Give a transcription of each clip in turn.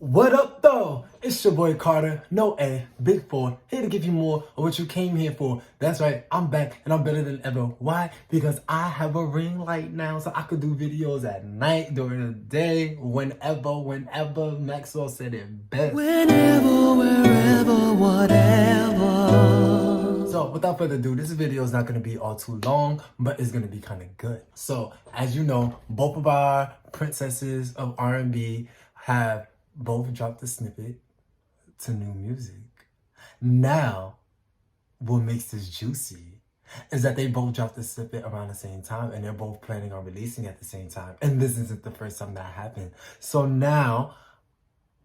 What up though? It's your boy Carter, no A, Big 4, here to give you more of what you came here for. That's right, I'm back and I'm better than ever. Why? Because I have a ring light now so I could do videos at night, during the day, whenever. Maxwell said it best. Whenever, wherever, whatever. So without further ado, this video is not going to be all too long, but it's going to be kind of good. So as you know, both of our princesses of R&B have both dropped a snippet to new music. Now, what makes this juicy is that they both dropped a snippet around the same time and they're both planning on releasing at the same time. And this isn't the first time that happened. So now,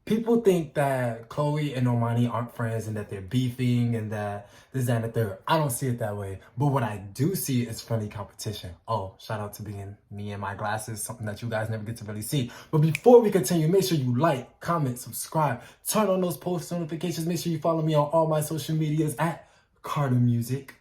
people think that Chloë and Normani aren't friends and that they're beefing and that this, that, and the third. I don't see it that way. But what I do see is friendly competition. Oh, shout out to being me and my glasses, something that you guys never get to really see. But before we continue, make sure you like, comment, subscribe, turn on those post notifications. Make sure you follow me on all my social medias at Carter Music.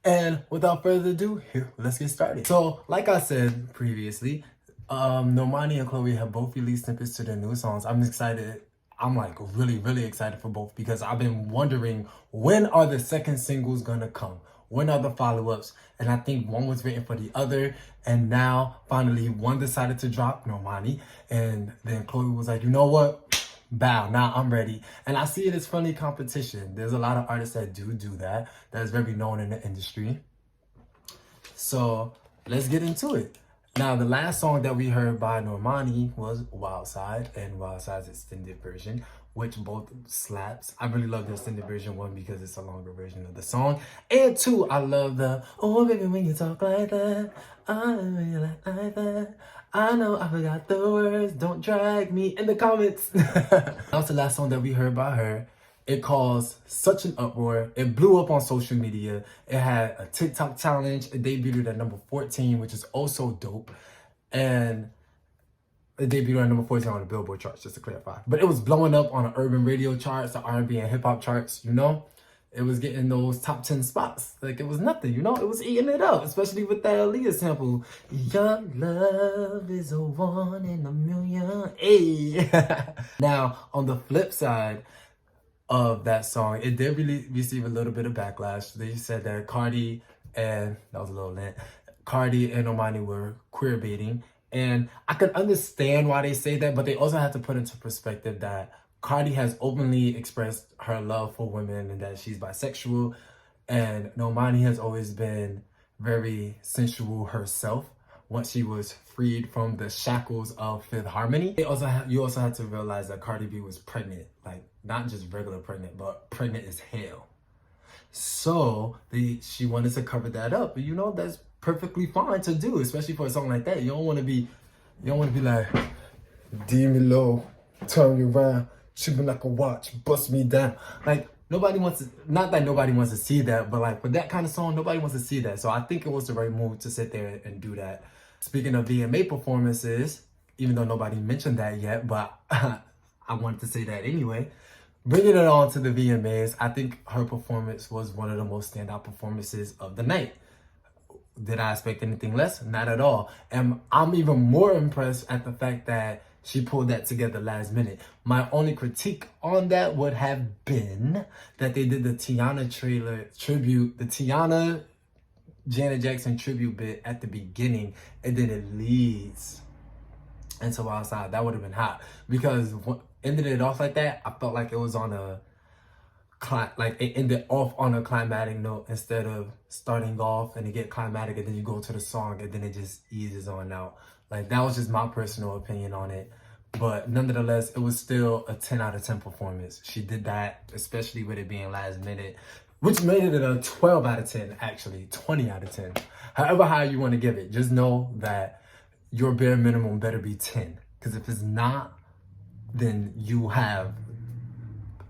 And without further ado, here, let's get started. So, like I said previously, Normani and Chloë have both released snippets to their new songs. I'm excited. I'm like really excited for both because I've been wondering when are the second singles gonna come? When are the follow-ups? And I think one was waiting for the other, and now finally one decided to drop, Normani, and then Chloë was like, you know what? Bow, now I'm ready. And I see it as friendly competition. There's a lot of artists that do that is very known in the industry. So let's get into it. Now, the last song that we heard by Normani was Wildside and Wildside's extended version, which both slaps. I really love the extended version, one, because it's a longer version of the song, and two, I love the, oh, baby, when you talk like that, I really like that. I know I forgot the words, don't drag me in the comments. That was the last song that we heard by her. It caused such an uproar. It blew up on social media. It had a TikTok challenge. It debuted at number 14, which is also dope. And it debuted at number 14 on the Billboard charts, just to clarify. But it was blowing up on the urban radio charts, the R&B and hip hop charts, you know? It was getting those top 10 spots. Like, it was nothing, you know? It was eating it up, especially with that Aaliyah sample. Your love is a 1 in a million. Hey. Now, on the flip side of that song, it did really receive a little bit of backlash. They said that Cardi and Normani were queer baiting, and I could understand why they say that, but they also have to put into perspective that Cardi has openly expressed her love for women and that she's bisexual, and Normani has always been very sensual herself once she was freed from the shackles of Fifth Harmony. You also have to realize that Cardi B was pregnant, like not just regular pregnant, but pregnant as hell. So she wanted to cover that up, and you know that's perfectly fine to do, especially for a song like that. You don't want to be like, D me low, turn you around, shoot me like a watch, bust me down. Like, nobody wants to, not that nobody wants to see that, but like for that kind of song, nobody wants to see that. So I think it was the right move to sit there and do that. Speaking of VMA performances, even though nobody mentioned that yet, but I wanted to say that anyway. Bringing it on to the VMAs, I think her performance was one of the most standout performances of the night. Did I expect anything less? Not at all. And I'm even more impressed at the fact that she pulled that together last minute. My only critique on that would have been that they did the Tiana Janet Jackson tribute bit at the beginning, and then it leads into Wildside. That would have been hot, because ended it off like that, I felt like it was on a it ended off on a climatic note instead of starting off and it get climatic and then you go to the song and then it just eases on out. Like, that was just my personal opinion on it. But nonetheless, it was still a 10 out of 10 performance. She did that, especially with it being last minute, which made it a 12 out of 10, actually, 20 out of 10. However high you want to give it, just know that your bare minimum better be 10. Because if it's not, then you have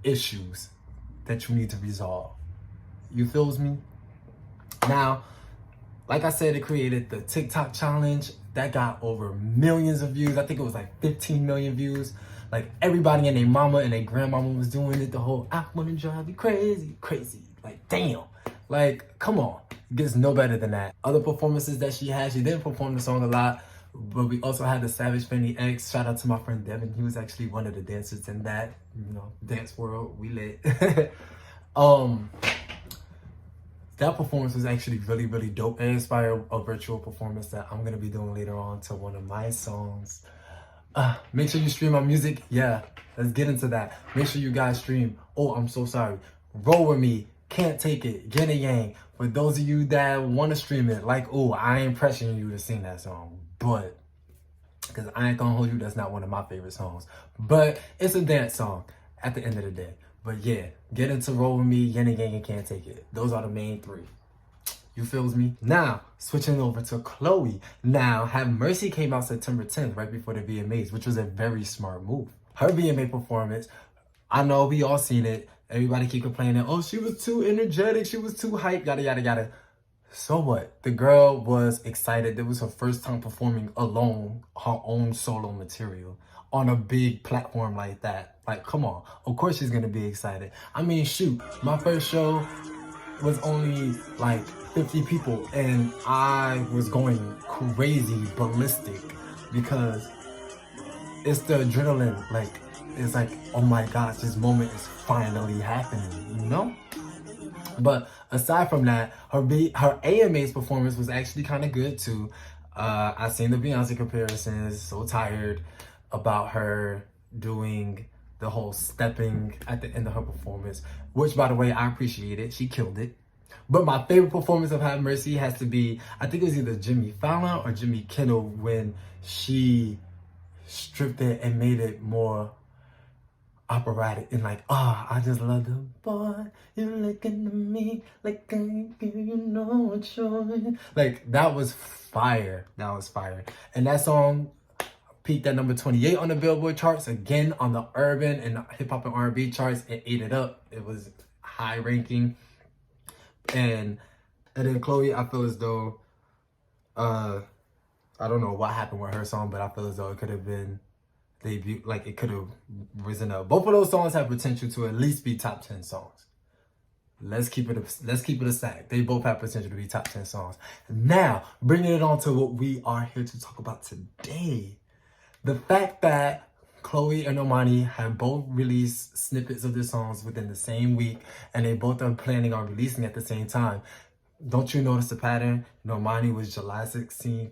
issues that you need to resolve. You feels me? Now, like I said, it created the TikTok challenge. That got over millions of views. I think it was like 15 million views. Like, everybody and their mama and their grandmama was doing it. The whole, I wanna drive you crazy. Like, damn. Like, come on. It gets no better than that. Other performances that she had, she didn't perform the song a lot, But we also had the Savage Fenty X. Shout out to my friend Devin. He was actually one of the dancers in that, dance world. We lit. That performance was actually really, really dope. It inspired a virtual performance that I'm gonna be doing later on to one of my songs. Make sure you stream my music. Yeah, let's get into that. Make sure you guys stream. Oh, I'm so sorry. Roll With Me, Can't Take It, Yin and Yang. For those of you that want to stream it, like, oh, I ain't pressuring you to sing that song, but because I ain't gonna hold you, that's not one of my favorite songs. But it's a dance song at the end of the day. But yeah, get into Roll With Me, Yin and Yang, and Can't Take It. Those are the main three. You feels me? Now, switching over to Chloe. Now, Have Mercy came out September 10th, right before the VMAs, which was a very smart move. Her VMA performance, I know we all seen it. Everybody keep complaining, oh, she was too energetic, she was too hyped, yada, yada, yada. So what? The girl was excited. It was her first time performing alone, her own solo material on a big platform like that. Like, come on. Of course she's gonna be excited. I mean, shoot, my first show was only like 50 people and I was going crazy, ballistic, because it's the adrenaline. Like, it's like, oh my gosh, this moment is finally happening, you know? But aside from that, her AMA's performance was actually kind of good too. I seen the Beyonce comparisons. So tired about her doing the whole stepping at the end of her performance, which, by the way, I appreciate it. She killed it. But my favorite performance of Have Mercy has to be, I think it was either Jimmy Fallon or Jimmy Kimmel, when she stripped it and made it more operatic and like, I just love the boy, you're looking at me like I ain't give you no choice. Like, that was fire. That was fire. And that song peaked at number 28 on the Billboard charts, again on the urban and hip hop and R&B charts. It ate it up. It was high ranking. And then Chloe, I feel as though I don't know what happened with her song, but I feel as though it could have been debut, like it could have risen up. Both of those songs have potential to at least be top 10 songs. Let's keep it a stack. They both have potential to be top 10 songs. Now, bringing it on to what we are here to talk about today. The fact that Chloë and Normani have both released snippets of their songs within the same week, and they both are planning on releasing at the same time. Don't you notice the pattern? Normani was July 16th,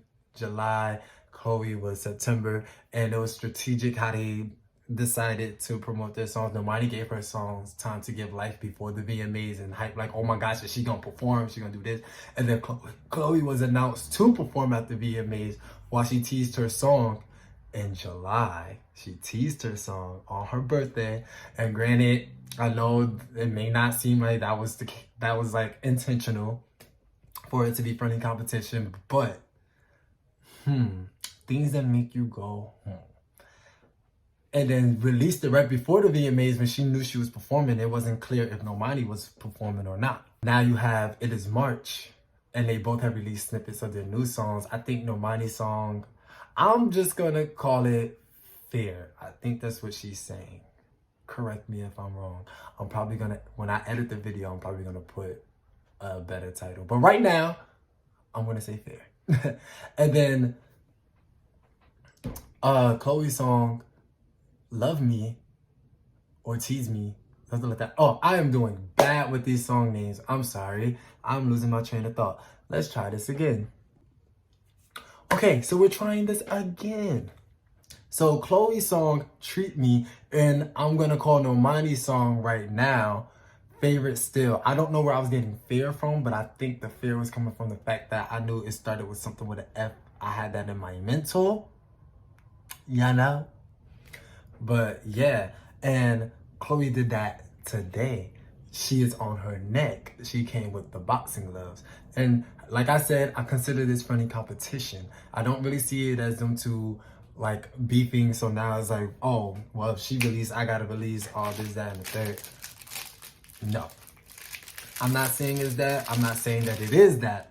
Chloe was September, and it was strategic how they decided to promote their songs. Normani gave her songs time to give life before the VMAs and hype, like, oh my gosh, is she gonna perform? She gonna do this? And then Chloe was announced to perform at the VMAs while she teased her song in July. She teased her song on her birthday, and granted, I know it may not seem like that was like intentional for it to be friendly competition, but things that make you go, And then released it right before the VMAs when she knew she was performing. It wasn't clear if Normani was performing or not. Now you have It Is March, and they both have released snippets of their new songs. I think Normani's song, I'm just gonna call it Fair. I think that's what she's saying. Correct me if I'm wrong. I'm probably gonna, when I edit the video, I'm probably gonna put a better title. But right now, I'm gonna say Fair. And then Chloe's song, Love Me or Tease Me, something like that. Oh, I am doing bad with these song names. I'm sorry. I'm losing my train of thought. Let's try this again. Okay, so we're trying this again. So Chloe's song, Treat Me, and I'm gonna call Normani's song right now Favorite Still. I don't know where I was getting fear from, but I think the fear was coming from the fact that I knew it started with something with an F. I had that in my mental. You know? But yeah, and Chloe did that today. She is on her neck. She came with the boxing gloves. And like I said, I consider this friendly competition. I don't really see it as them two like beefing. So now it's like, oh, well, if she released, I gotta release all this, that, and the third. No. I'm not saying it's that. I'm not saying that it is that.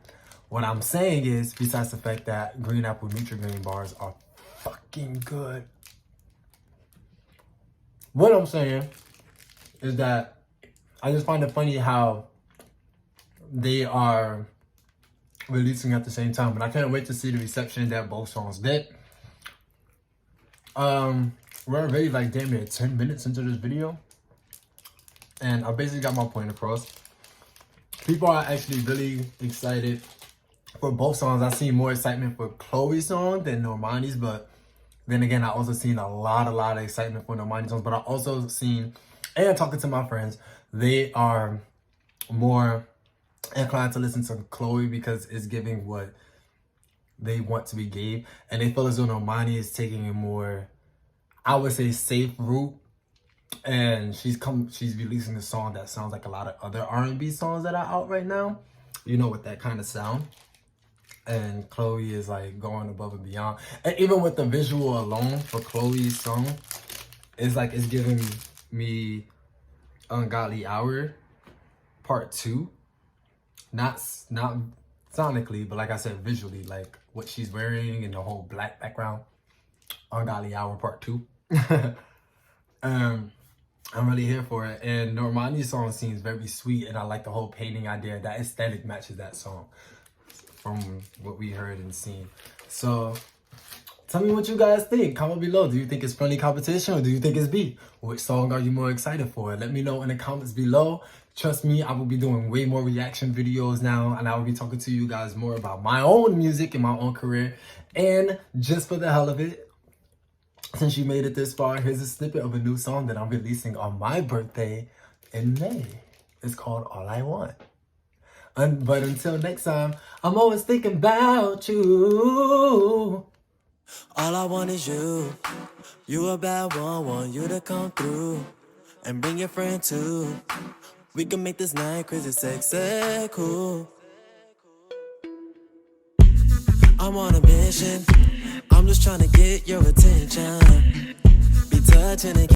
What I'm saying is, besides the fact that Green Apple Nutri-Grain bars are fucking good. What I'm saying is that I just find it funny how they are releasing at the same time. But I can't wait to see the reception that both songs did. We're already like damn near 10 minutes into this video, and I basically got my point across. People are actually really excited for both songs. I've seen more excitement for Chloe's song than Normani's, but then again, I also seen a lot of excitement for Normani's songs. But I also seen, and talking to my friends, they are more inclined to listen to Chloe because it's giving what they want to be gave, and they feel as though Normani is taking a more, I would say, safe route, and she's releasing a song that sounds like a lot of other R&B songs that are out right now, you know, with that kind of sound. And Chloe is like going above and beyond, and even with the visual alone for Chloe's song, it's like it's giving me Ungodly Hour Part 2, not sonically, but like I said, visually, like what she's wearing and the whole black background. Ungodly Hour Part 2. I'm really here for it. And Normani's song seems very sweet, and I like the whole painting idea. That aesthetic matches that song from what we heard and seen. So tell me what you guys think. Comment below. Do you think it's friendly competition, or do you think it's beef? Which song are you more excited for? Let me know in the comments below. Trust me, I will be doing way more reaction videos now, and I will be talking to you guys more about my own music and my own career. And just for the hell of it, since you made it this far, here's a snippet of a new song that I'm releasing on my birthday in May. It's called All I Want. But until next time, I'm always thinking about you. All I want is you. You a bad one, want you to come through. And bring your friend too. We can make this night crazy, sexy, cool. I'm on a mission. I'm just trying to get your attention. Be touching again.